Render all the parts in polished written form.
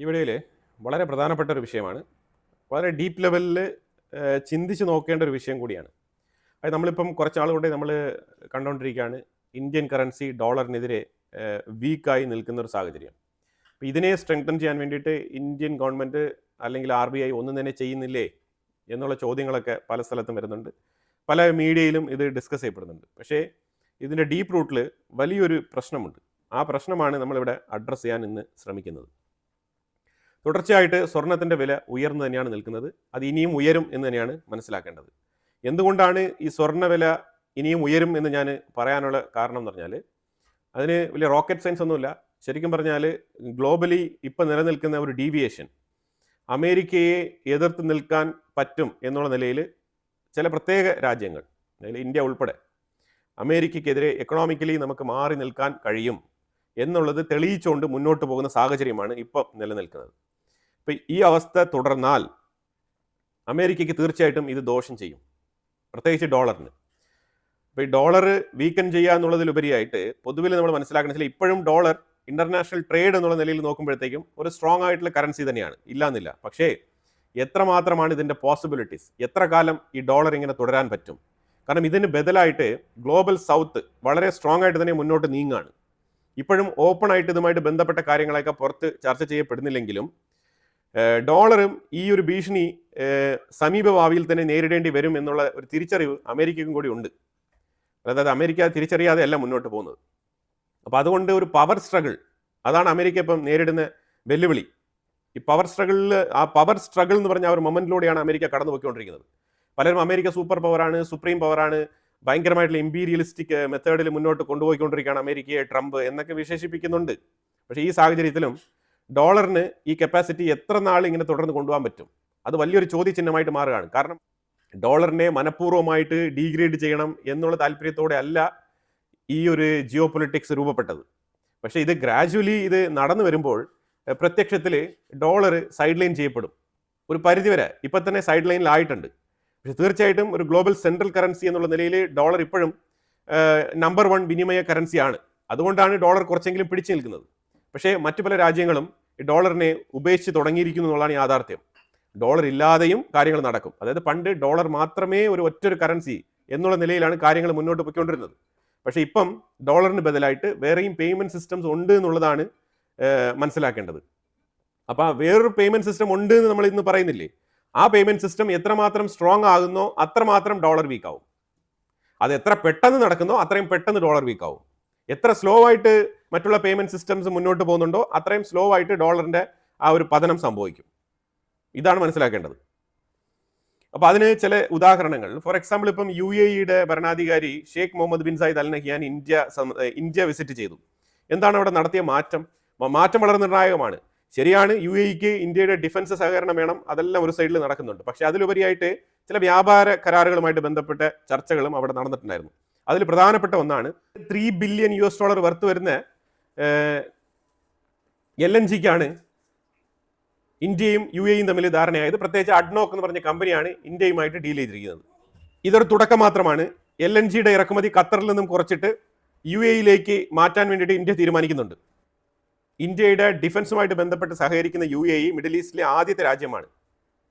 ഈ വീഡിയോയിൽ വളരെ പ്രധാനപ്പെട്ട ഒരു വിഷയമാണ്. വളരെ ഡീപ്പ് ലെവലിൽ ചിന്തിച്ച് നോക്കേണ്ട ഒരു വിഷയം കൂടിയാണ്. അത് നമ്മളിപ്പം കുറച്ച് ആളുകൂടെ നമ്മൾ കണ്ടുകൊണ്ടിരിക്കുകയാണ്. ഇന്ത്യൻ കറൻസി ഡോളറിനെതിരെ വീക്കായി നിൽക്കുന്ന ഒരു സാഹചര്യം. അപ്പോൾ ഇതിനെ സ്ട്രെങ്തൻ ചെയ്യാൻ വേണ്ടിയിട്ട് ഇന്ത്യൻ ഗവൺമെൻറ് അല്ലെങ്കിൽ RBI ഒന്നും തന്നെ ചെയ്യുന്നില്ലേ എന്നുള്ള ചോദ്യങ്ങളൊക്കെ പല സ്ഥലത്തും വരുന്നുണ്ട്. പല മീഡിയയിലും ഇത് ഡിസ്കസ് ചെയ്യപ്പെടുന്നുണ്ട്. പക്ഷേ ഇതിൻ്റെ ഡീപ്പ് റൂട്ടിൽ വലിയൊരു പ്രശ്നമുണ്ട്. ആ പ്രശ്നമാണ് നമ്മളിവിടെ അഡ്രസ്സ് ചെയ്യാൻ ഇന്ന് ശ്രമിക്കുന്നത്. തുടർച്ചയായിട്ട് സ്വർണത്തിൻ്റെ വില ഉയർന്നു തന്നെയാണ് നിൽക്കുന്നത്. അത് ഇനിയും ഉയരും എന്ന് തന്നെയാണ് മനസ്സിലാക്കേണ്ടത്. എന്തുകൊണ്ടാണ് ഈ സ്വർണ്ണ വില ഇനിയും ഉയരും എന്ന് ഞാൻ പറയാനുള്ള കാരണം എന്ന് പറഞ്ഞാൽ, അതിന് വലിയ റോക്കറ്റ് സയൻസ് ഒന്നുമില്ല. ശരിക്കും പറഞ്ഞാൽ ഗ്ലോബലി ഇപ്പം നിലനിൽക്കുന്ന ഒരു ഡീവിയേഷൻ അമേരിക്കയെ എതിർത്ത് നിൽക്കാൻ പറ്റും എന്നുള്ള നിലയിൽ ചില പ്രത്യേക രാജ്യങ്ങൾ, അതിൽ ഇന്ത്യ ഉൾപ്പെടെ, അമേരിക്കയ്ക്കെതിരെ എക്കണോമിക്കലി നമുക്ക് മാറി നിൽക്കാൻ കഴിയും എന്നുള്ളത് തെളിയിച്ചുകൊണ്ട് മുന്നോട്ട് പോകുന്ന സാഹചര്യമാണ് ഇപ്പം നിലനിൽക്കുന്നത്. ഇപ്പം ഈ അവസ്ഥ തുടർന്നാൽ അമേരിക്കയ്ക്ക് തീർച്ചയായിട്ടും ഇത് ദോഷം ചെയ്യും, പ്രത്യേകിച്ച് ഡോളറിന്. ഇപ്പോൾ ഈ ഡോളർ വീക്കൻ ചെയ്യുക എന്നുള്ളതിലുപരിയായിട്ട് പൊതുവിൽ നമ്മൾ മനസ്സിലാക്കണം വെച്ചാൽ ഇപ്പോഴും ഡോളർ ഇൻ്റർനാഷണൽ ട്രേഡ് എന്നുള്ള നിലയിൽ നോക്കുമ്പോഴത്തേക്കും ഒരു സ്ട്രോങ് ആയിട്ടുള്ള കറൻസി തന്നെയാണ്, ഇല്ലാന്നില്ല. പക്ഷേ എത്രമാത്രമാണ് ഇതിൻ്റെ പോസിബിലിറ്റീസ്, എത്ര കാലം ഈ ഡോളർ ഇങ്ങനെ തുടരാൻ പറ്റും? കാരണം ഇതിന് ബദലായിട്ട് ഗ്ലോബൽ സൗത്ത് വളരെ സ്ട്രോങ് ആയിട്ട് തന്നെ മുന്നോട്ട് നീങ്ങുകയാണ്. ഇപ്പോഴും ഓപ്പൺ ആയിട്ട് ഇതുമായിട്ട് ബന്ധപ്പെട്ട കാര്യങ്ങളൊക്കെ പുറത്ത് ചർച്ച ചെയ്യപ്പെടുന്നില്ലെങ്കിലും ഡോളറും ഈ ഒരു ഭീഷണി സമീപഭാവിയിൽ തന്നെ നേരിടേണ്ടി വരും എന്നുള്ള ഒരു തിരിച്ചറിവ് അമേരിക്കയ്ക്കും കൂടി ഉണ്ട്. അതായത് അമേരിക്ക തിരിച്ചറിയാതെ അല്ല മുന്നോട്ട് പോകുന്നത്. അപ്പോൾ അതുകൊണ്ട് ഒരു പവർ സ്ട്രഗിൾ, അതാണ് അമേരിക്ക ഇപ്പം നേരിടുന്ന വെല്ലുവിളി. ഈ പവർ സ്ട്രഗിളിൽ, ആ പവർ സ്ട്രഗിൾ എന്ന് പറഞ്ഞ ആ ഒരു മൊമെന്റിലൂടെയാണ് അമേരിക്ക കടന്നു പോയിക്കൊണ്ടിരിക്കുന്നത്. പലരും അമേരിക്ക സൂപ്പർ പവറാണ്, സുപ്രീം പവറാണ്, ഭയങ്കരമായിട്ടുള്ള ഇമ്പീരിയലിസ്റ്റിക് മെത്തേഡിൽ മുന്നോട്ട് കൊണ്ടുപോയിക്കൊണ്ടിരിക്കുകയാണ് അമേരിക്കയെ ട്രംപ് എന്നൊക്കെ വിശേഷിപ്പിക്കുന്നുണ്ട്. പക്ഷേ ഈ സാഹചര്യത്തിലും ഡോളറിന് ഈ കപ്പാസിറ്റി എത്ര നാൾ ഇങ്ങനെ തുടർന്ന് കൊണ്ടുപോകാൻ പറ്റും? അത് വലിയൊരു ചോദ്യചിഹ്നമായിട്ട് മാറുകയാണ്. കാരണം ഡോളറിനെ മനഃപൂർവ്വമായിട്ട് ഡീഗ്രേഡ് ചെയ്യണം എന്നുള്ള താല്പര്യത്തോടെ അല്ല ഈ ഒരു ജിയോ പൊളിറ്റിക്സ് രൂപപ്പെട്ടത്. പക്ഷേ ഇത് ഗ്രാജുവലി ഇത് നടന്നു വരുമ്പോൾ പ്രത്യക്ഷത്തിൽ ഡോളർ സൈഡ് ലൈൻ ചെയ്യപ്പെടും ഒരു പരിധിവരെ. ഇപ്പം തന്നെ സൈഡ് ലൈനിലായിട്ടുണ്ട്. പക്ഷെ തീർച്ചയായിട്ടും ഒരു ഗ്ലോബൽ സെൻട്രൽ കറൻസി എന്നുള്ള നിലയിൽ ഡോളർ ഇപ്പോഴും നമ്പർ 1 വിനിമയ കറൻസിയാണ്. അതുകൊണ്ടാണ് ഡോളർ കുറച്ചെങ്കിലും പിടിച്ചു നിൽക്കുന്നത്. പക്ഷേ മറ്റു പല രാജ്യങ്ങളും ഈ ഡോളറിനെ ഉപേക്ഷിച്ച് തുടങ്ങിയിരിക്കുന്നു എന്നുള്ളതാണ് യാഥാർത്ഥ്യം. ഡോളർ ഇല്ലാതെയും കാര്യങ്ങൾ നടക്കും. അതായത് പണ്ട് ഡോളർ മാത്രമേ ഒറ്റൊരു കറൻസി എന്നുള്ള നിലയിലാണ് കാര്യങ്ങൾ മുന്നോട്ട് പോയിക്കൊണ്ടിരുന്നത്. പക്ഷേ ഇപ്പം ഡോളറിന് ബദലായിട്ട് വേറെയും പേയ്മെൻറ്റ് സിസ്റ്റംസ് ഉണ്ട് എന്നുള്ളതാണ് മനസ്സിലാക്കേണ്ടത്. അപ്പോൾ വേറൊരു പേയ്മെൻറ്റ് സിസ്റ്റം ഉണ്ട് എന്ന് നമ്മൾ ഇന്ന് പറയുന്നില്ലേ, ആ പേയ്മെൻറ്റ് സിസ്റ്റം എത്രമാത്രം സ്ട്രോങ് ആകുന്നോ അത്രമാത്രം ഡോളർ വീക്കാവും. അത് എത്ര പെട്ടെന്ന് നടക്കുന്നോ അത്രയും പെട്ടെന്ന് ഡോളർ വീക്കാവും. എത്ര സ്ലോ ആയിട്ട് മറ്റുള്ള പേയ്മെൻറ്റ് സിസ്റ്റംസ് മുന്നോട്ട് പോകുന്നുണ്ടോ അത്രയും സ്ലോ ആയിട്ട് ഡോളറിൻ്റെ ആ ഒരു പതനം സംഭവിക്കും. ഇതാണ് മനസ്സിലാക്കേണ്ടത്. അപ്പോൾ അതിന് ചില ഉദാഹരണങ്ങൾ, ഫോർ എക്സാമ്പിൾ ഇപ്പം UAE ഭരണാധികാരി Sheikh Mohamed bin Zayed Al Nahyan India visit ചെയ്തു. എന്താണ് അവിടെ നടത്തിയ മാറ്റം? വളരെ നിർണായകമാണ്. ശരിയാണ്, UAEക്ക് ഇന്ത്യയുടെ ഡിഫൻസ് സഹകരണം വേണം, അതെല്ലാം ഒരു സൈഡിൽ നടക്കുന്നുണ്ട്. പക്ഷേ അതിലുപരിയായിട്ട് ചില വ്യാപാര കരാറുകളുമായിട്ട് ബന്ധപ്പെട്ട ചർച്ചകളും അവിടെ നടന്നിട്ടുണ്ടായിരുന്നു. അതിൽ പ്രധാനപ്പെട്ട ഒന്നാണ് $3 ബില്യൺ വർത്ത് വരുന്ന LNGക്കാണ് ഇന്ത്യയും UAEയും തമ്മിൽ ധാരണയായത്. പ്രത്യേകിച്ച് അഡ്നോക്ക് എന്ന് പറഞ്ഞ കമ്പനിയാണ് ഇന്ത്യയുമായിട്ട് ഡീൽ ചെയ്തിരിക്കുന്നത്. ഇതൊരു തുടക്കം മാത്രമാണ്. LNGയുടെ ഇറക്കുമതി ഖത്തറിൽ നിന്നും കുറച്ചിട്ട് UAEയിലേക്ക് മാറ്റാൻ വേണ്ടിയിട്ട് ഇന്ത്യ തീരുമാനിക്കുന്നുണ്ട്. ഇന്ത്യയുടെ ഡിഫൻസുമായിട്ട് ബന്ധപ്പെട്ട് സഹകരിക്കുന്ന UAE മിഡിൽ ഈസ്റ്റിലെ ആദ്യത്തെ രാജ്യമാണ്.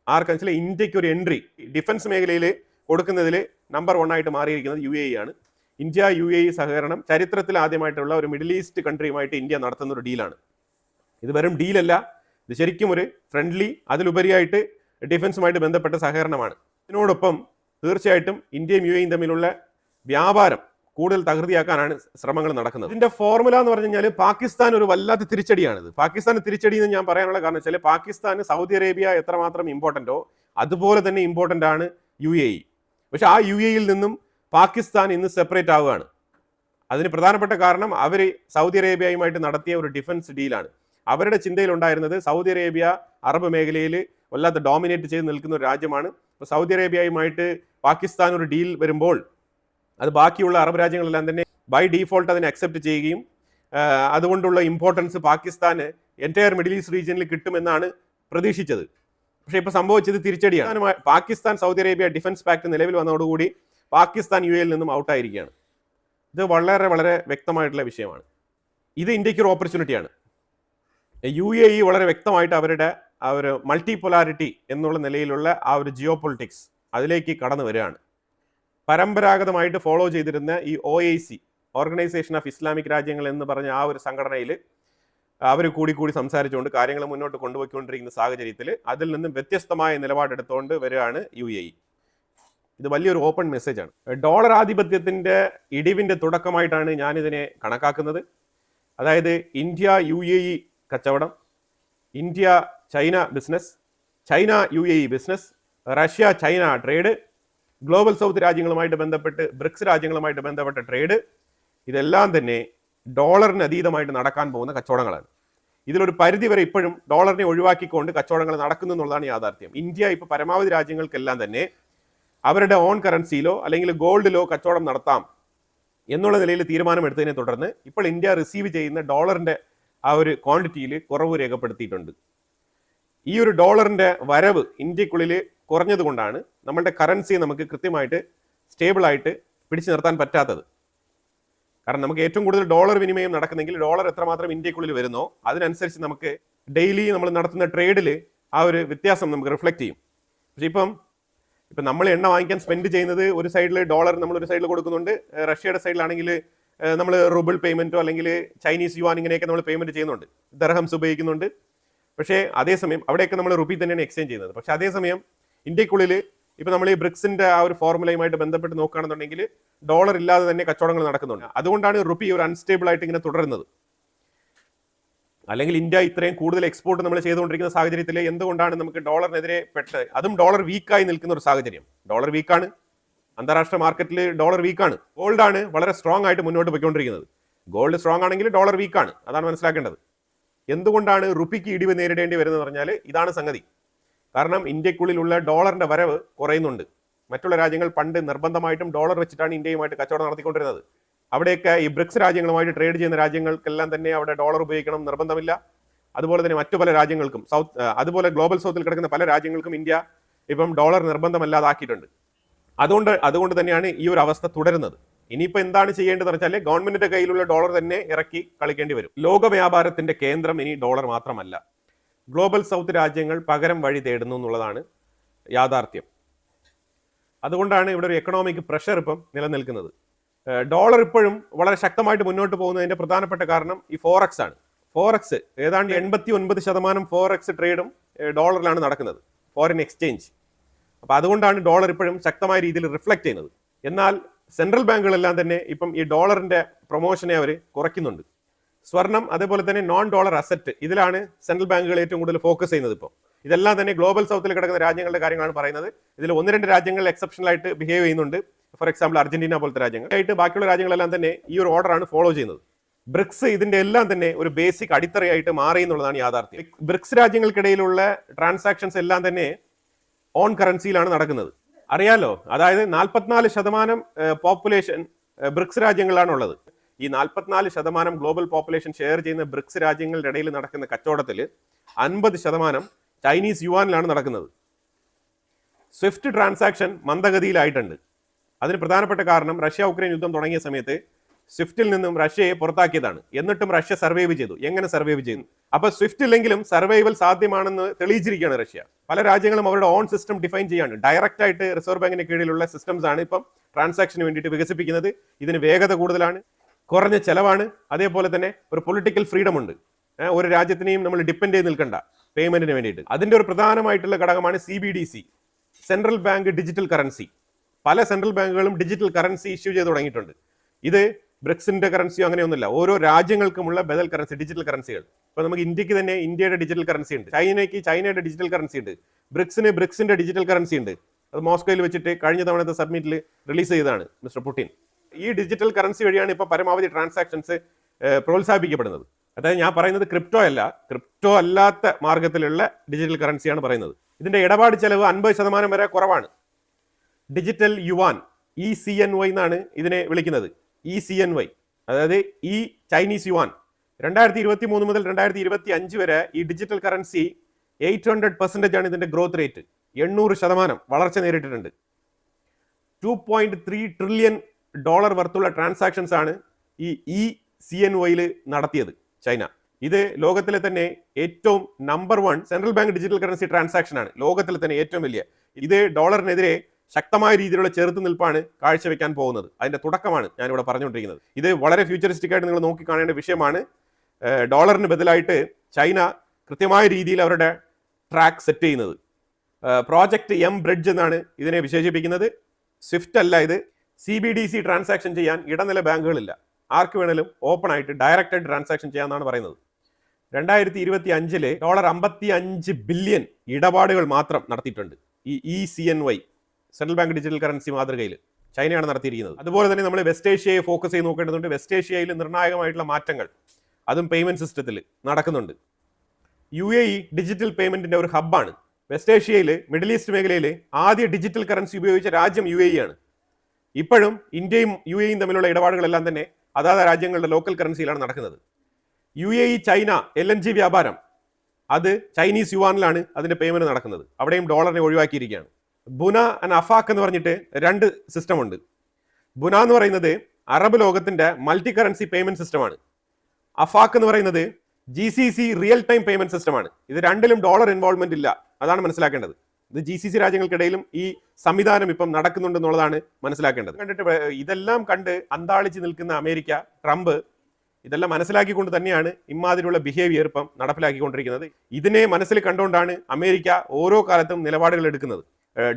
ആർക്കെന്ന് ഇന്ത്യക്ക് ഒരു എൻട്രി ഡിഫൻസ് മേഖലയിൽ കൊടുക്കുന്നതിൽ നമ്പർ 1 ആയിട്ട് മാറിയിരിക്കുന്നത് UAE ആണ്. ഇന്ത്യ UAE സഹകരണം ചരിത്രത്തിൽ ആദ്യമായിട്ടുള്ള ഒരു മിഡിൽ ഈസ്റ്റ് കൺട്രിയുമായിട്ട് ഇന്ത്യ നടത്തുന്ന ഒരു ഡീലാണ്. ഇത് വെറും ഡീലല്ല, ഇത് ശരിക്കും ഒരു ഫ്രണ്ട്ലി, അതിലുപരിയായിട്ട് ഡിഫൻസുമായിട്ട് ബന്ധപ്പെട്ട സഹകരണമാണ്. ഇതിനോടൊപ്പം തീർച്ചയായിട്ടും ഇന്ത്യയും UAEയും തമ്മിലുള്ള വ്യാപാരം കൂടുതൽ തകൃതിയാക്കാനാണ് ശ്രമങ്ങൾ നടക്കുന്നത്. ഇതിന്റെ ഫോർമുല എന്ന് പറഞ്ഞു കഴിഞ്ഞാൽ പാകിസ്ഥാൻ ഒരു വല്ലാത്ത തിരിച്ചടിയാണിത്. പാകിസ്ഥാന് തിരിച്ചടി എന്ന് ഞാൻ പറയാനുള്ള കാരണം വെച്ചാൽ പാകിസ്ഥാന് സൗദി അറേബ്യ എത്രമാത്രം ഇമ്പോർട്ടൻ്റോ അതുപോലെ തന്നെ ഇമ്പോർട്ടൻ്റ് ആണ് UAE. പക്ഷെ ആ UAEയിൽ നിന്നും പാകിസ്ഥാൻ ഇന്ന് സെപ്പറേറ്റ് ആവുകയാണ്. അതിന് പ്രധാനപ്പെട്ട കാരണം അവർ സൗദി അറേബ്യയുമായിട്ട് നടത്തിയ ഒരു ഡിഫൻസ് ഡീലാണ്. അവരുടെ ചിന്തയിലുണ്ടായിരുന്നത് സൗദി അറേബ്യ അറബ് മേഖലയിൽ വല്ലാത്ത ഡോമിനേറ്റ് ചെയ്ത് നിൽക്കുന്ന ഒരു രാജ്യമാണ്. ഇപ്പോൾ സൗദി അറേബ്യയുമായിട്ട് പാകിസ്ഥാൻ ഒരു ഡീൽ വരുമ്പോൾ അത് ബാക്കിയുള്ള അറബ് രാജ്യങ്ങളെല്ലാം തന്നെ ബൈ ഡീഫോൾട്ട് അതിനെ അക്സെപ്റ്റ് ചെയ്യുകയും അതുകൊണ്ടുള്ള ഇമ്പോർട്ടൻസ് പാകിസ്ഥാന് എൻറ്റയർ മിഡിൽ ഈസ്റ്റ് റീജിയനിൽ കിട്ടുമെന്നാണ് പ്രതീക്ഷിച്ചത്. പക്ഷേ ഇപ്പോൾ സംഭവിച്ചത് തിരിച്ചടിയാണ്. Pakistan Saudi Arabia defence pact നിലവിൽ വന്നതോടുകൂടി പാകിസ്ഥാൻ UAEയിൽ നിന്നും ഔട്ടായിരിക്കുകയാണ്. ഇത് വളരെ വളരെ വ്യക്തമായിട്ടുള്ള വിഷയമാണ്. ഇത് ഇന്ത്യക്ക് ഒരു ഓപ്പർച്യൂണിറ്റിയാണ്. UAE വളരെ വ്യക്തമായിട്ട് അവരുടെ ആ ഒരു മൾട്ടിപോലാരിറ്റി എന്നുള്ള നിലയിലുള്ള ആ ഒരു ജിയോ പൊളിറ്റിക്സ് അതിലേക്ക് കടന്നു വരികയാണ്. പരമ്പരാഗതമായിട്ട് ഫോളോ ചെയ്തിരുന്ന ഈ OIC, ഓർഗനൈസേഷൻ ഓഫ് ഇസ്ലാമിക് രാജ്യങ്ങൾ എന്ന് പറഞ്ഞ ആ ഒരു സംഘടനയിൽ അവർ കൂടി സംസാരിച്ചുകൊണ്ട് കാര്യങ്ങൾ മുന്നോട്ട് കൊണ്ടുപോയിക്കൊണ്ടിരിക്കുന്ന സാഹചര്യത്തിൽ അതിൽ നിന്നും വ്യത്യസ്തമായ നിലപാടെടുത്തുകൊണ്ട് വരികയാണ് UAE. ഇത് വലിയൊരു ഓപ്പൺ മെസ്സേജാണ്. ഡോളർ ആധിപത്യത്തിൻ്റെ ഇടിവിൻ്റെ തുടക്കമായിട്ടാണ് ഞാനിതിനെ കണക്കാക്കുന്നത്. അതായത് ഇന്ത്യ UAE കച്ചവടം, India China business, China UAE business, Russia China trade, global south രാജ്യങ്ങളുമായിട്ട് ബന്ധപ്പെട്ട് ബ്രിക്സ് രാജ്യങ്ങളുമായിട്ട് ബന്ധപ്പെട്ട ട്രേഡ്, ഇതെല്ലാം തന്നെ ഡോളറിന് അതീതമായിട്ട് നടക്കാൻ പോകുന്ന കച്ചവടങ്ങളാണ്. ഇതിലൊരു പരിധി വരെ ഇപ്പോഴും ഡോളറിനെ ഒഴിവാക്കിക്കൊണ്ട് കച്ചവടങ്ങൾ നടക്കുന്നു എന്നുള്ളതാണ് യാഥാർത്ഥ്യം. ഇന്ത്യ ഇപ്പോൾ പരമാവധി രാജ്യങ്ങൾക്കെല്ലാം തന്നെ അവരുടെ ഓൺ കറൻസിയിലോ അല്ലെങ്കിൽ ഗോൾഡിലോ കച്ചവടം നടത്താം എന്നുള്ള നിലയിൽ തീരുമാനമെടുത്തതിനെ തുടർന്ന് ഇപ്പോൾ ഇന്ത്യ റിസീവ് ചെയ്യുന്ന ഡോളറിൻ്റെ ആ ഒരു ക്വാണ്ടിറ്റിയിൽ കുറവ് രേഖപ്പെടുത്തിയിട്ടുണ്ട്. ഈ ഒരു ഡോളറിൻ്റെ വരവ് ഇന്ത്യക്കുള്ളിൽ കുറഞ്ഞതുകൊണ്ടാണ് നമ്മളുടെ കറൻസിയെ നമുക്ക് കൃത്യമായിട്ട് സ്റ്റേബിളായിട്ട് പിടിച്ചു നിർത്താൻ പറ്റാത്തത്. കാരണം നമുക്ക് ഏറ്റവും കൂടുതൽ ഡോളർ വിനിമയം നടക്കുന്നെങ്കിൽ ഡോളർ എത്രമാത്രം ഇന്ത്യക്കുള്ളിൽ വരുന്നോ അതിനനുസരിച്ച് നമുക്ക് ഡെയിലി നമ്മൾ നടത്തുന്ന ട്രേഡിൽ ആ ഒരു വ്യത്യാസം നമുക്ക് റിഫ്ലക്റ്റ് ചെയ്യും. പക്ഷേ ഇപ്പം നമ്മൾ എണ്ണ വാങ്ങിക്കാൻ സ്പെൻഡ് ചെയ്യുന്നത് ഒരു സൈഡിൽ ഡോളർ നമ്മൾ ഒരു സൈഡിൽ കൊടുക്കുന്നുണ്ട്, റഷ്യയുടെ സൈഡിലാണെങ്കിൽ നമ്മൾ റൂബിൾ പേയ്മെൻറ്റോ അല്ലെങ്കിൽ ചൈനീസ് യുവാൻ ഇങ്ങനെയൊക്കെ നമ്മൾ പേയ്മെൻറ്റ് ചെയ്യുന്നുണ്ട്, ദർഹംസ് ഉപയോഗിക്കുന്നുണ്ട്. പക്ഷേ അതേസമയം അവിടെയൊക്കെ നമ്മൾ റുപ്പി തന്നെയാണ് എക്സ്ചേഞ്ച് ചെയ്യുന്നത്. പക്ഷേ അതേസമയം ഇന്ത്യക്കുള്ളിൽ ഇപ്പോൾ നമ്മൾ ഈ ബ്രിക്സിൻ്റെ ആ ഒരു ഫോർമുലയുമായിട്ട് ബന്ധപ്പെട്ട് നോക്കുകയാണെന്നുണ്ടെങ്കിൽ ഡോളർ ഇല്ലാതെ തന്നെ കച്ചവടങ്ങൾ നടക്കുന്നുണ്ട്. അതുകൊണ്ടാണ് റുപ്പി ഒരു അൺസ്റ്റേബിൾ ആയിട്ട് ഇങ്ങനെ തുടരുന്നത്. അല്ലെങ്കിൽ ഇന്ത്യ ഇത്രയും കൂടുതൽ എക്സ്പോർട്ട് നമ്മൾ ചെയ്തുകൊണ്ടിരിക്കുന്ന സാഹചര്യത്തിൽ എന്തുകൊണ്ടാണ് നമുക്ക് ഡോളറിനെതിരെ അതും ഡോളർ വീക്കായി നിൽക്കുന്ന ഒരു സാഹചര്യം? ഡോളർ വീക്കാണ്, അന്താരാഷ്ട്ര മാർക്കറ്റിൽ ഡോളർ വീക്കാണ്. ഗോൾഡാണ് വളരെ സ്ട്രോങ് ആയിട്ട് മുന്നോട്ട് പോയിക്കൊണ്ടിരിക്കുന്നത്. ഗോൾഡ് സ്ട്രോങ് ആണെങ്കിൽ ഡോളർ വീക്കാണ്, അതാണ് മനസ്സിലാക്കേണ്ടത്. എന്തുകൊണ്ടാണ് റുപ്പിക്ക് ഇടിവ് നേരിടേണ്ടി വരുന്നത് പറഞ്ഞാൽ ഇതാണ് സംഗതി. കാരണം ഇന്ത്യക്കുള്ളിലുള്ള ഡോളറിന്റെ വരവ് കുറയുന്നുണ്ട്. മറ്റുള്ള രാജ്യങ്ങൾ പണ്ട് നിർബന്ധമായിട്ടും ഡോളർ വെച്ചിട്ടാണ് ഇന്ത്യയുമായിട്ട് കച്ചവടം നടത്തിക്കൊണ്ടിരുന്നത്. അവിടെയൊക്കെ ഈ ബ്രിക്സ് രാജ്യങ്ങളുമായിട്ട് ട്രേഡ് ചെയ്യുന്ന രാജ്യങ്ങൾക്കെല്ലാം തന്നെ അവിടെ ഡോളർ ഉപയോഗിക്കണം നിർബന്ധമില്ല. അതുപോലെ തന്നെ മറ്റു പല രാജ്യങ്ങൾക്കും അതുപോലെ ഗ്ലോബൽ സൗത്തിൽ കിടക്കുന്ന പല രാജ്യങ്ങൾക്കും ഇന്ത്യ ഇപ്പം ഡോളർ നിർബന്ധമല്ലാതാക്കിയിട്ടുണ്ട്. അതുകൊണ്ട് തന്നെയാണ് ഈ ഒരു അവസ്ഥ തുടരുന്നത്. ഇനിയിപ്പോൾ എന്താണ് ചെയ്യേണ്ടതെന്ന് വെച്ചാൽ ഗവൺമെന്റിന്റെ കയ്യിലുള്ള ഡോളർ തന്നെ ഇറക്കി കളിക്കേണ്ടി വരും. ലോക വ്യാപാരത്തിന്റെ കേന്ദ്രം ഇനി ഡോളർ മാത്രമല്ല, ഗ്ലോബൽ സൗത്ത് രാജ്യങ്ങൾ പകരം വഴി തേടുന്നു എന്നുള്ളതാണ് യാഥാർത്ഥ്യം. അതുകൊണ്ടാണ് ഇവിടെ ഒരു എക്കണോമിക് പ്രഷർ ഇപ്പം നിലനിൽക്കുന്നത്. ഡോളർ ഇപ്പോഴും വളരെ ശക്തമായിട്ട് മുന്നോട്ട് പോകുന്നതിന്റെ പ്രധാനപ്പെട്ട കാരണം ഈ ഫോറക്സ് ആണ്. ഫോറക്സ് ഏതാണ്ട് 89% ഫോറക്സ് ട്രേഡും ഡോളറിലാണ് നടക്കുന്നത്, ഫോറിൻ എക്സ്ചേഞ്ച്. അപ്പോൾ അതുകൊണ്ടാണ് ഡോളർ ഇപ്പോഴും ശക്തമായ രീതിയിൽ റിഫ്ലക്റ്റ് ചെയ്യുന്നത്. എന്നാൽ സെൻട്രൽ ബാങ്കുകളെല്ലാം തന്നെ ഇപ്പം ഈ ഡോളറിന്റെ പ്രൊമോഷനെ അവർ കുറയ്ക്കുന്നുണ്ട്. സ്വർണം, അതേപോലെ തന്നെ നോൺ ഡോളർ അസറ്റ്, ഇതിലാണ് സെൻട്രൽ ബാങ്കുകൾ ഏറ്റവും കൂടുതൽ ഫോക്കസ് ചെയ്യുന്നത്. ഇപ്പോൾ ഇതെല്ലാം തന്നെ ഗ്ലോബൽ സൗത്തിൽ കിടക്കുന്ന രാജ്യങ്ങളുടെ കാര്യങ്ങളാണ് പറയുന്നത്. ഇതിൽ 1-2 രാജ്യങ്ങൾ എക്സെപ്ഷണലായിട്ട് ബിഹേവ് ചെയ്യുന്നുണ്ട്. ഫോർ എക്സാമ്പിൾ അർജന്റീന പോലത്തെ രാജ്യങ്ങൾ ആയിട്ട് ബാക്കിയുള്ള രാജ്യങ്ങളെല്ലാം തന്നെ ഈ ഒരു ഓർഡറാണ് ഫോളോ ചെയ്യുന്നത്. ബ്രിക്സ് ഇതിന്റെ എല്ലാം തന്നെ ഒരു ബേസിക് അടിത്തറയായിട്ട് മാറി എന്നുള്ളതാണ് യാഥാർത്ഥ്യം. ബ്രിക്സ് രാജ്യങ്ങൾക്കിടയിലുള്ള ട്രാൻസാക്ഷൻസ് എല്ലാം തന്നെ ഓൺ കറൻസിയിലാണ് നടക്കുന്നത്. അറിയാലോ, അതായത് 44% പോപ്പുലേഷൻ ബ്രിക്സ് രാജ്യങ്ങളിലാണ് ഉള്ളത്. ഈ 44% ഗ്ലോബൽ പോപ്പുലേഷൻ ഷെയർ ചെയ്യുന്ന ബ്രിക്സ് രാജ്യങ്ങളുടെ ഇടയിൽ നടക്കുന്ന കച്ചവടത്തിൽ 50% ചൈനീസ് യുവാനിലാണ് നടക്കുന്നത്. സ്വിഫ്റ്റ് ട്രാൻസാക്ഷൻ മന്ദഗതിയിലായിട്ടുണ്ട്. അതിന് പ്രധാനപ്പെട്ട കാരണം റഷ്യ ഉക്രൈൻ യുദ്ധം തുടങ്ങിയ സമയത്ത് സ്വിഫ്റ്റിൽ നിന്നും റഷ്യയെ പുറത്താക്കിയതാണ്. എന്നിട്ടും റഷ്യ സർവൈവ് ചെയ്തു. എങ്ങനെ സർവൈവ് ചെയ്യുന്നു? അപ്പൊ സ്വിഫ്റ്റ് ഇല്ലെങ്കിലും സർവൈവൽ സാധ്യമാണെന്ന് തെളിയിച്ചിരിക്കുകയാണ് റഷ്യ. പല രാജ്യങ്ങളും അവരുടെ ഓൺ സിസ്റ്റം ഡിഫൈൻ ചെയ്യാണ്. ഡയറക്റ്റ് ആയിട്ട് റിസർവ് ബാങ്കിന് കീഴിലുള്ള സിസ്റ്റംസ് ആണ് ഇപ്പം ട്രാൻസാക്ഷന് വേണ്ടിയിട്ട് വികസിപ്പിക്കുന്നത്. ഇതിന് വേഗത കൂടുതലാണ്, കുറഞ്ഞ ചെലവാണ്, അതേപോലെ തന്നെ ഒരു പൊളിറ്റിക്കൽ ഫ്രീഡം ഉണ്ട്. ഒരു രാജ്യത്തിനെയും നമ്മൾ ഡിപ്പെൻഡ് ചെയ്ത് നിൽക്കണ്ട പേയ്മെന്റിന് വേണ്ടിയിട്ട്. അതിന്റെ ഒരു പ്രധാനമായിട്ടുള്ള ഘടകമാണ് CBDC, central bank digital currency. പല സെൻട്രൽ ബാങ്കുകളും ഡിജിറ്റൽ കറൻസി ഇഷ്യൂ ചെയ്ത് തുടങ്ങിയിട്ടുണ്ട്. ഇത് ബ്രിക്സിന്റെ കറൻസിയോ അങ്ങനെയൊന്നുമില്ല. ഓരോ രാജ്യങ്ങൾക്കുമുള്ള ബദൽ കറൻസി, ഡിജിറ്റൽ കറൻസികൾ. ഇപ്പൊ നമുക്ക് ഇന്ത്യക്ക് തന്നെ ഇന്ത്യയുടെ ഡിജിറ്റൽ കറൻസി ഉണ്ട്, ചൈനയ്ക്ക് ചൈനയുടെ ഡിജിറ്റൽ കറൻസി ഉണ്ട്, ബ്രിക്സിന്റെ ഡിജിറ്റൽ കറൻസി ഉണ്ട്. അത് മോസ്കോയിൽ വെച്ചിട്ട് കഴിഞ്ഞ തവണത്തെ സബ്മിറ്റിൽ റിലീസ് ചെയ്തതാണ് മിസ്റ്റർ പുടിൻ. ഈ ഡിജിറ്റൽ കറൻസി വഴിയാണ് ഇപ്പോൾ പരമാവധി ട്രാൻസാക്ഷൻസ് പ്രോത്സാഹിപ്പിക്കപ്പെടുന്നത്. അതായത് ഞാൻ പറയുന്നത് ക്രിപ്റ്റോ അല്ലാത്ത മാർഗത്തിലുള്ള ഡിജിറ്റൽ കറൻസിയാണ് പറയുന്നത്. ഇതിന്റെ ഇടപാട് ചെലവ് 50% വരെ കുറവാണ്. ഡിജിറ്റൽ യുവാൻ, ECNY എന്നാണ് ഇതിനെ വിളിക്കുന്നത്. ECNY, അതായത് ഈ ചൈനീസ് യുവാൻ. 2023 മുതൽ 2025 വരെ ഈ ഡിജിറ്റൽ കറൻസി 800% ആണ് ഇതിന്റെ ഗ്രോത്ത് റേറ്റ്. 800% വളർച്ച നേരിട്ടിട്ടുണ്ട്. $2.3 ട്രില്യൺ വർത്തുള്ള ട്രാൻസാക്ഷൻസ് ആണ് ഈ ECNY നടത്തിയത് ചൈന. ഇത് ലോകത്തിലെ തന്നെ ഏറ്റവും number 1 central bank digital currency transaction ആണ്. ലോകത്തിലെ തന്നെ ഏറ്റവും വലിയ. ഇത് ഡോളറിനെതിരെ ശക്തമായ രീതിയിലുള്ള ചെറുത്ത് നിൽപ്പാണ് കാഴ്ചവെക്കാൻ പോകുന്നത്. അതിന്റെ തുടക്കമാണ് ഞാനിവിടെ പറഞ്ഞുകൊണ്ടിരിക്കുന്നത്. ഇത് വളരെ ഫ്യൂച്ചറിസ്റ്റിക് ആയിട്ട് നിങ്ങൾ നോക്കി കാണേണ്ട വിഷയമാണ്. ഡോളറിന് ബദലായിട്ട് ചൈന കൃത്യമായ രീതിയിൽ അവരുടെ ട്രാക്ക് സെറ്റ് ചെയ്യുന്നത്. പ്രോജക്റ്റ് എം ബ്രിഡ്ജ് എന്നാണ് ഇതിനെ വിശേഷിപ്പിക്കുന്നത്. സ്വിഫ്റ്റ് അല്ല ഇത്. CBDC ട്രാൻസാക്ഷൻ ചെയ്യാൻ ഇടനില ബാങ്കുകളില്ല. ആർക്ക് വേണേലും ഓപ്പൺ ആയിട്ട് ഡയറക്റ്റായിട്ട് ട്രാൻസാക്ഷൻ ചെയ്യാമെന്നാണ് പറയുന്നത്. 2025 $55 ബില്യൺ ഇടപാടുകൾ മാത്രം നടത്തിയിട്ടുണ്ട് ഈ ECNY central bank digital currency മാതൃകയിൽ ചൈനയാണ് നടത്തിയിരിക്കുന്നത്. അതുപോലെ തന്നെ നമ്മൾ വെസ്റ്റ് ഏഷ്യയെ ഫോക്കസ് ചെയ്ത് നോക്കേണ്ടതുണ്ട്. വെസ്റ്റ് ഏഷ്യയിൽ നിർണായകമായിട്ടുള്ള മാറ്റങ്ങൾ അതും പേയ്മെന്റ് സിസ്റ്റത്തിൽ നടക്കുന്നുണ്ട്. UAE ഡിജിറ്റൽ പേയ്മെന്റിന്റെ ഒരു ഹബ്ബാണ്. വെസ്റ്റ് ഏഷ്യയിൽ മിഡിൽ ഈസ്റ്റ് മേഖലയിൽ ആദ്യ ഡിജിറ്റൽ കറൻസി ഉപയോഗിച്ച രാജ്യം UAE ആണ്. ഇപ്പോഴും ഇന്ത്യയും UAEയും തമ്മിലുള്ള ഇടപാടുകളെല്ലാം തന്നെ അതാത് രാജ്യങ്ങളുടെ ലോക്കൽ കറൻസിയിലാണ് നടക്കുന്നത്. UAE ചൈന LNG വ്യാപാരം അത് ചൈനീസ് യുവാനിലാണ് അതിന്റെ പേയ്മെന്റ് നടക്കുന്നത്. അവിടെയും ഡോളറിനെ ഒഴിവാക്കിയിരിക്കുകയാണ്. ബുന ആൻഡ് അഫാക്ക് എന്ന് പറഞ്ഞിട്ട് 2 സിസ്റ്റം ഉണ്ട്. ബുന എന്ന് പറയുന്നത് അറബ് ലോകത്തിന്റെ മൾട്ടി കറൻസി പേയ്മെന്റ് സിസ്റ്റമാണ്. അഫാക്ക് എന്ന് പറയുന്നത് GCC റിയൽ ടൈം പേയ്മെന്റ് സിസ്റ്റമാണ്. ഇത് രണ്ടിലും ഡോളർ ഇൻവോൾവ്മെന്റ് ഇല്ല. അതാണ് മനസ്സിലാക്കേണ്ടത്. ഇത് GCC രാജ്യങ്ങൾക്കിടയിലും ഈ സംവിധാനം ഇപ്പം നടക്കുന്നുണ്ടെന്നുള്ളതാണ് മനസ്സിലാക്കേണ്ടത്. ഇതെല്ലാം കണ്ട് അന്താളിച്ച് നിൽക്കുന്ന അമേരിക്ക, ട്രംപ് ഇതെല്ലാം മനസ്സിലാക്കിക്കൊണ്ട് തന്നെയാണ് ഇമാതിരിയുള്ള ബിഹേവിയർ ഇപ്പം നടപ്പിലാക്കിക്കൊണ്ടിരിക്കുന്നത്. ഇതിനെ മനസ്സിൽ കണ്ടുകൊണ്ടാണ് അമേരിക്ക ഓരോ കാലത്തും നിലപാടുകൾ എടുക്കുന്നത്.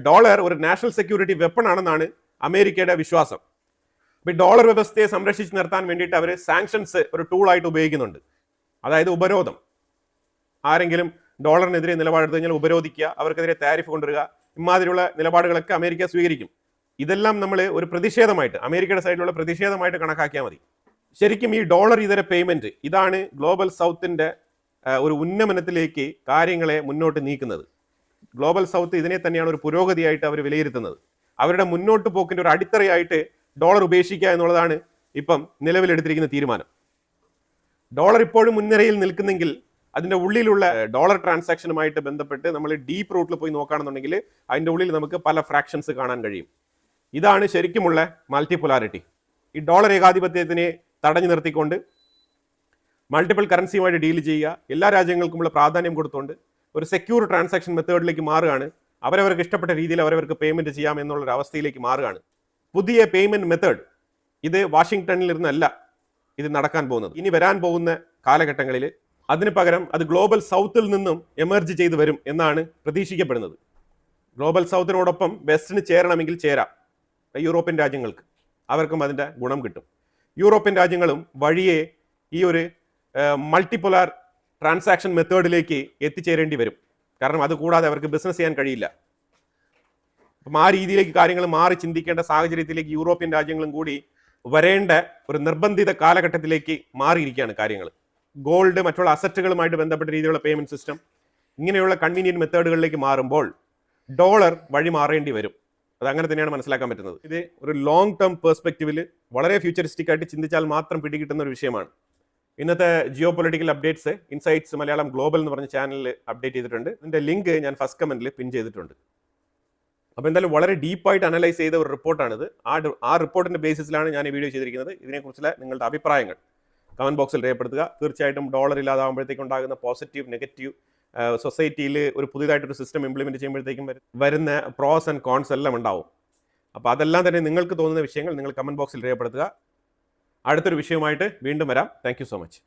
ഡോളർ ഒരു നാഷണൽ സെക്യൂരിറ്റി വെപ്പൺ ആണെന്നാണ് അമേരിക്കയുടെ വിശ്വാസം. ഇപ്പം ഡോളർ വ്യവസ്ഥയെ സംരക്ഷിച്ച് നിർത്താൻ വേണ്ടിയിട്ട് അവർ സാങ്ഷൻസ് ഒരു ടൂളായിട്ട് ഉപയോഗിക്കുന്നുണ്ട്. അതായത് ഉപരോധം. ആരെങ്കിലും ഡോളറിനെതിരെ നിലപാടെടുത്തു കഴിഞ്ഞാൽ ഉപരോധിക്കുക, അവർക്കെതിരെ താരിഫ് കൊണ്ടുവരിക, ഇമാതിരിയുള്ള നിലപാടുകളൊക്കെ അമേരിക്ക സ്വീകരിക്കും. ഇതെല്ലാം നമ്മൾ ഒരു പ്രതിഷേധമായിട്ട്, അമേരിക്കയുടെ സൈഡിലുള്ള പ്രതിഷേധമായിട്ട് കണക്കാക്കിയാൽ മതി. ശരിക്കും ഈ ഡോളർ ഇതര പേയ്മെന്റ് ഇതാണ് ഗ്ലോബൽ സൗത്തിന്റെ ഒരു ഉന്നമനത്തിലേക്ക് കാര്യങ്ങളെ മുന്നോട്ട് നീക്കുന്നത്. ഗ്ലോബൽ സൗത്ത് ഇതിനെ തന്നെയാണ് ഒരു പുരോഗതിയായിട്ട് അവർ വിലയിരുത്തുന്നത്. അവരുടെ മുന്നോട്ട് പോക്കിന്റെ ഒരു അടിത്തറയായിട്ട് ഡോളർ ഉപേക്ഷിക്കുക എന്നുള്ളതാണ് ഇപ്പം നിലവിലെടുത്തിരിക്കുന്ന തീരുമാനം. ഡോളർ ഇപ്പോഴും മുൻനിരയിൽ നിൽക്കുന്നെങ്കിൽ അതിന്റെ ഉള്ളിലുള്ള ഡോളർ ട്രാൻസാക്ഷനുമായിട്ട് ബന്ധപ്പെട്ട് നമ്മൾ ഡീപ്പ് റൂട്ടിൽ പോയി നോക്കുകയാണെന്നുണ്ടെങ്കിൽ അതിന്റെ ഉള്ളിൽ നമുക്ക് പല ഫ്രാക്ഷൻസ് കാണാൻ കഴിയും. ഇതാണ് ശരിക്കുമുള്ള മൾട്ടിപോലാരിറ്റി. ഈ ഡോളർ ഏകാധിപത്യത്തിനെ തടഞ്ഞു നിർത്തിക്കൊണ്ട് മൾട്ടിപ്പിൾ കറൻസിയുമായിട്ട് ഡീൽ ചെയ്യുക, എല്ലാ രാജ്യങ്ങൾക്കുമുള്ള പ്രാധാന്യം കൊടുത്തുകൊണ്ട് ഒരു സെക്യൂർ ട്രാൻസാക്ഷൻ മെത്തേഡിലേക്ക് മാറുകയാണ്. അവരവർക്ക് ഇഷ്ടപ്പെട്ട രീതിയിൽ അവരവർക്ക് പേയ്മെന്റ് ചെയ്യാം എന്നുള്ളൊരു അവസ്ഥയിലേക്ക് മാറുകയാണ്. പുതിയ പേയ്മെന്റ് മെത്തേഡ് ഇത് വാഷിംഗ്ടണിൽ ഇരുന്നല്ല ഇത് നടക്കാൻ പോകുന്നത്. ഇനി വരാൻ പോകുന്ന കാലഘട്ടങ്ങളിൽ അതിന് പകരം അത് ഗ്ലോബൽ സൗത്തിൽ നിന്നും എമർജ് ചെയ്ത് വരും എന്നാണ് പ്രതീക്ഷിക്കപ്പെടുന്നത്. ഗ്ലോബൽ സൗത്തിനോടൊപ്പം വെസ്റ്റിന് ചേരണമെങ്കിൽ ചേരാം. യൂറോപ്യൻ രാജ്യങ്ങൾക്ക് അവർക്കും അതിൻ്റെ ഗുണം കിട്ടും. യൂറോപ്യൻ രാജ്യങ്ങളും വഴിയെ ഈ ഒരു മൾട്ടിപോലാർ ട്രാൻസാക്ഷൻ മെത്തേഡിലേക്ക് എത്തിച്ചേരേണ്ടി വരും. കാരണം അത് കൂടാതെ അവർക്ക് ബിസിനസ് ചെയ്യാൻ കഴിയില്ല. അപ്പം ആ രീതിയിലേക്ക് കാര്യങ്ങൾ മാറി ചിന്തിക്കേണ്ട സാഹചര്യത്തിലേക്ക് യൂറോപ്യൻ രാജ്യങ്ങളും കൂടി വരേണ്ട ഒരു നിർബന്ധിത കാലഘട്ടത്തിലേക്ക് മാറിയിരിക്കുകയാണ് കാര്യങ്ങൾ. ഗോൾഡ്, മറ്റുള്ള അസറ്റുകളുമായിട്ട് ബന്ധപ്പെട്ട രീതിയിലുള്ള പേയ്മെന്റ് സിസ്റ്റം, ഇങ്ങനെയുള്ള കൺവീനിയന്റ് മെത്തേഡുകളിലേക്ക് മാറുമ്പോൾ ഡോളർ വഴി മാറേണ്ടി വരും. അത് അങ്ങനെ തന്നെയാണ് മനസ്സിലാക്കാൻ പറ്റുന്നത്. ഇത് ഒരു ലോങ് ടേം പെർസ്പെക്റ്റീവിൽ വളരെ ഫ്യൂച്ചറിസ്റ്റിക് ആയിട്ട് ചിന്തിച്ചാൽ മാത്രം പിടികിട്ടുന്ന ഒരു വിഷയമാണ്. ഇന്നത്തെ geo political updates insights Malayalam global എന്ന് പറഞ്ഞ ചാനലിൽ അപ്ഡേറ്റ് ചെയ്തിട്ടുണ്ട്. ഇതിന്റെ ലിങ്ക് ഞാൻ ഫസ്റ്റ് കമന്റിൽ പിൻ ചെയ്തിട്ടുണ്ട്. അപ്പോൾ എന്തായാലും വളരെ ഡീപ്പായിട്ട് അനലൈസ് ചെയ്ത ഒരു റിപ്പോർട്ടാണിത്. ആ റിപ്പോർട്ടിന്റെ ബേസിസിലാണ് ഞാൻ ഈ വീഡിയോ ചെയ്തിരിക്കുന്നത്. ഇതിനെക്കുറിച്ചുള്ള നിങ്ങളുടെ അഭിപ്രായങ്ങൾ കമന്റ് ബോക്സിൽ രേഖപ്പെടുത്തുക. തീർച്ചയായിട്ടും ഡോളർ ഇല്ലാതാകുമ്പോഴത്തേക്കും ഉണ്ടാകുന്ന പോസിറ്റീവ്, നെഗറ്റീവ്, സൊസൈറ്റിയിൽ ഒരു പുതിയതായിട്ടൊരു സിസ്റ്റം ഇംപ്ലിമെന്റ് ചെയ്യുമ്പോഴത്തേക്കും വരുന്ന പ്രോസ് ആൻഡ് കോൺസ് എല്ലാം ഉണ്ടാവും. അപ്പോൾ അതെല്ലാം തന്നെ നിങ്ങൾക്ക് തോന്നുന്ന വിഷയങ്ങൾ നിങ്ങൾ കമന്റ് ബോക്സിൽ രേഖപ്പെടുത്തുക. അടുത്തൊരു വിഷയവുമായിട്ട് വീണ്ടും വരാം. Thank you so much.